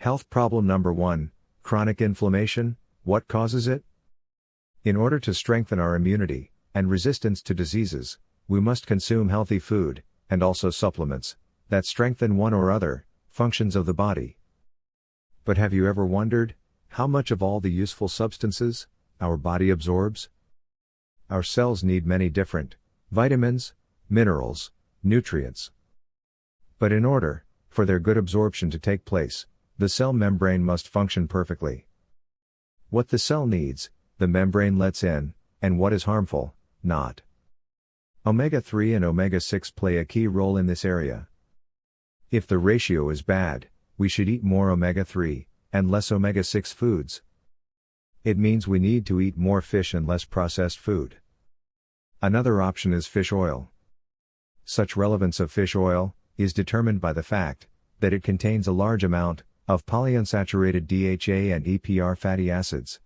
Health problem number 1, chronic inflammation. What causes it? In order to strengthen our immunity and resistance to diseases, we must consume healthy food, and also supplements, that strengthen one or other functions of the body. But have you ever wondered how much of all the useful substances our body absorbs? Our cells need many different vitamins, minerals, nutrients. But in order for their good absorption to take place, the cell membrane must function perfectly. What the cell needs, the membrane lets in, and what is harmful, not. Omega-3 and omega-6 play a key role in this area. If the ratio is bad, we should eat more omega-3 and less omega-6 foods. It means we need to eat more fish and less processed food. Another option is fish oil. Such relevance of fish oil is determined by the fact that it contains a large amount of polyunsaturated DHA and EPR fatty acids,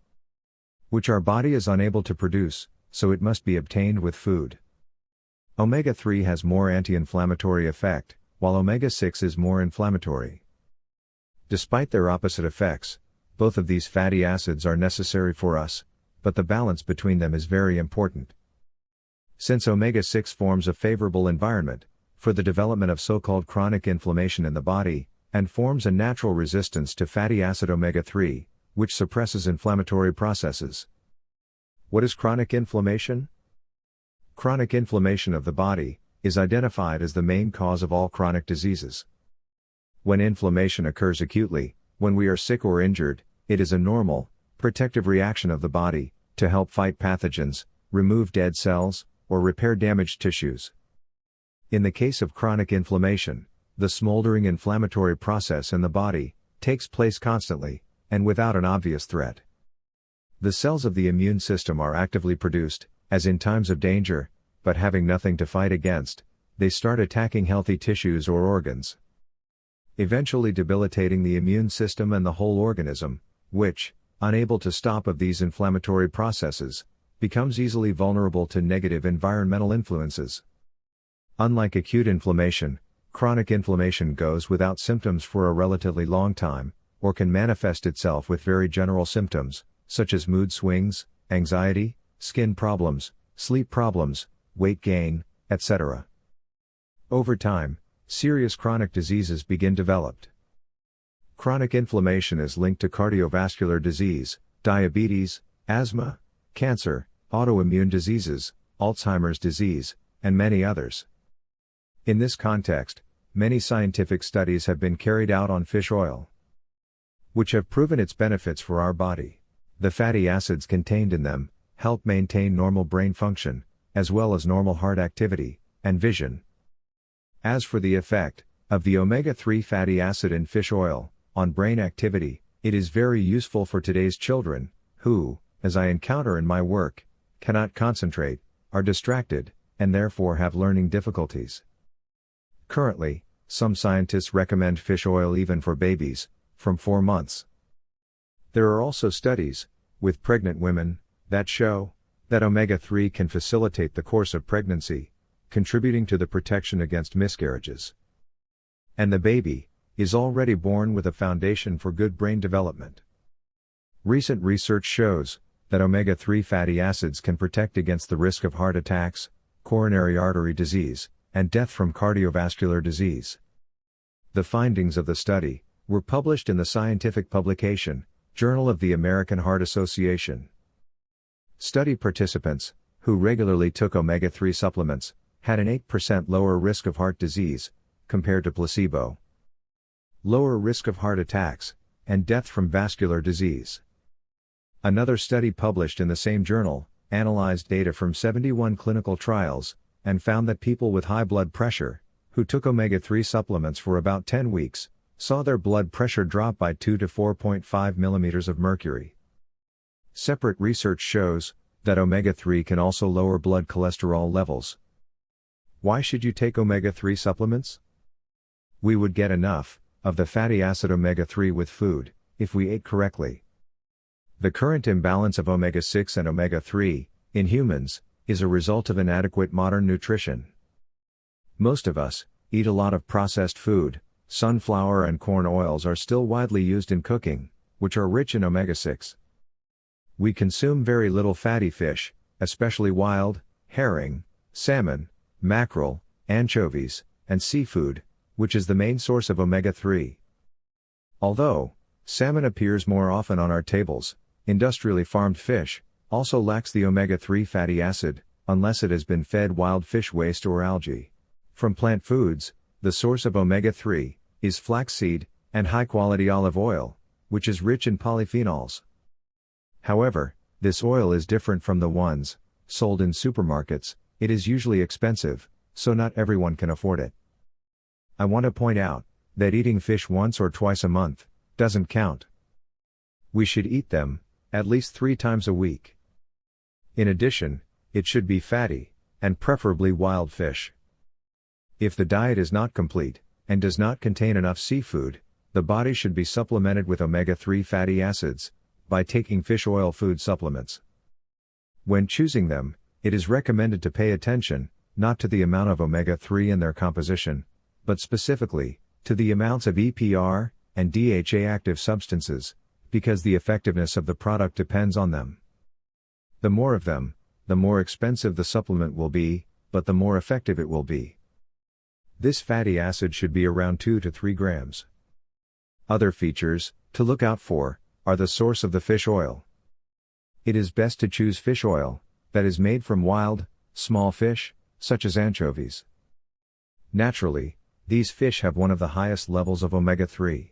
which our body is unable to produce, so it must be obtained with food. Omega-3 has more anti-inflammatory effect, while omega-6 is more inflammatory. Despite their opposite effects, both of these fatty acids are necessary for us, but the balance between them is very important. Since omega-6 forms a favorable environment for the development of so-called chronic inflammation in the body, and forms a natural resistance to fatty acid omega-3, which suppresses inflammatory processes. What is chronic inflammation? Chronic inflammation of the body is identified as the main cause of all chronic diseases. When inflammation occurs acutely, when we are sick or injured, it is a normal, protective reaction of the body to help fight pathogens, remove dead cells, or repair damaged tissues. In the case of chronic inflammation, the smoldering inflammatory process in the body takes place constantly, and without an obvious threat. The cells of the immune system are actively produced, as in times of danger, but having nothing to fight against, they start attacking healthy tissues or organs, eventually debilitating the immune system and the whole organism, which, unable to stop of these inflammatory processes, becomes easily vulnerable to negative environmental influences. Unlike acute inflammation, chronic inflammation goes without symptoms for a relatively long time, or can manifest itself with very general symptoms, such as mood swings, anxiety, skin problems, sleep problems, weight gain, etc. Over time, serious chronic diseases begin developed. Chronic inflammation is linked to cardiovascular disease, diabetes, asthma, cancer, autoimmune diseases, Alzheimer's disease, and many others. In this context, many scientific studies have been carried out on fish oil, which have proven its benefits for our body. The fatty acids contained in them help maintain normal brain function, as well as normal heart activity and vision. As for the effect of the omega-3 fatty acid in fish oil on brain activity, it is very useful for today's children, who, as I encounter in my work, cannot concentrate, are distracted, and therefore have learning difficulties. Currently, some scientists recommend fish oil even for babies, from 4 months. There are also studies, with pregnant women, that show that omega-3 can facilitate the course of pregnancy, contributing to the protection against miscarriages. And the baby is already born with a foundation for good brain development. Recent research shows that omega-3 fatty acids can protect against the risk of heart attacks, coronary artery disease, and death from cardiovascular disease. The findings of the study were published in the scientific publication, Journal of the American Heart Association. Study participants, who regularly took omega-3 supplements, had an 8% lower risk of heart disease, compared to placebo. Lower risk of heart attacks, and death from vascular disease. Another study published in the same journal, analyzed data from 71 clinical trials, and found that people with high blood pressure, who took omega-3 supplements for about 10 weeks, saw their blood pressure drop by 2 to 4.5 millimeters of mercury. Separate research shows that omega-3 can also lower blood cholesterol levels. Why should you take omega-3 supplements? We would get enough of the fatty acid omega-3 with food, if we ate correctly. The current imbalance of omega-6 and omega-3, in humans, is a result of inadequate modern nutrition. Most of us eat a lot of processed food, sunflower and corn oils are still widely used in cooking, which are rich in omega-6. We consume very little fatty fish, especially wild, herring, salmon, mackerel, anchovies, and seafood, which is the main source of omega-3. Although salmon appears more often on our tables, industrially farmed fish also lacks the omega-3 fatty acid, unless it has been fed wild fish waste or algae. From plant foods, the source of omega-3 is flaxseed and high-quality olive oil, which is rich in polyphenols. However, this oil is different from the ones sold in supermarkets. It is usually expensive, so not everyone can afford it. I want to point out that eating fish once or twice a month doesn't count. We should eat them at least 3 times a week. In addition, it should be fatty, and preferably wild fish. If the diet is not complete, and does not contain enough seafood, the body should be supplemented with omega-3 fatty acids by taking fish oil food supplements. When choosing them, it is recommended to pay attention, not to the amount of omega-3 in their composition, but specifically, to the amounts of EPR and DHA active substances, because the effectiveness of the product depends on them. The more of them, the more expensive the supplement will be, but the more effective it will be. This fatty acid should be around 2 to 3 grams. Other features to look out for are the source of the fish oil. It is best to choose fish oil that is made from wild, small fish, such as anchovies. Naturally, these fish have one of the highest levels of omega-3.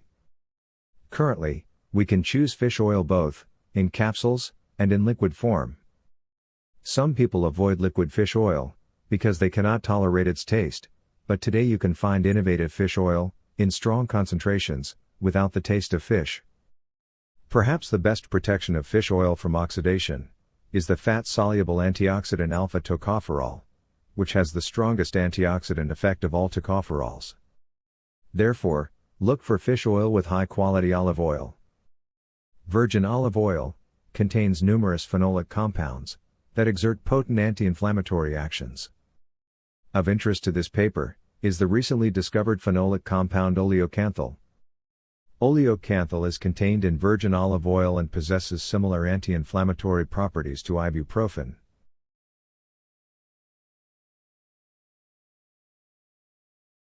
Currently, we can choose fish oil both in capsules and in liquid form. Some people avoid liquid fish oil because they cannot tolerate its taste, but today you can find innovative fish oil in strong concentrations without the taste of fish. Perhaps the best protection of fish oil from oxidation is the fat-soluble antioxidant alpha-tocopherol, which has the strongest antioxidant effect of all tocopherols. Therefore, look for fish oil with high-quality olive oil. Virgin olive oil contains numerous phenolic compounds that exert potent anti-inflammatory actions. Of interest to this paper is the recently discovered phenolic compound oleocanthal. Oleocanthal is contained in virgin olive oil and possesses similar anti-inflammatory properties to ibuprofen.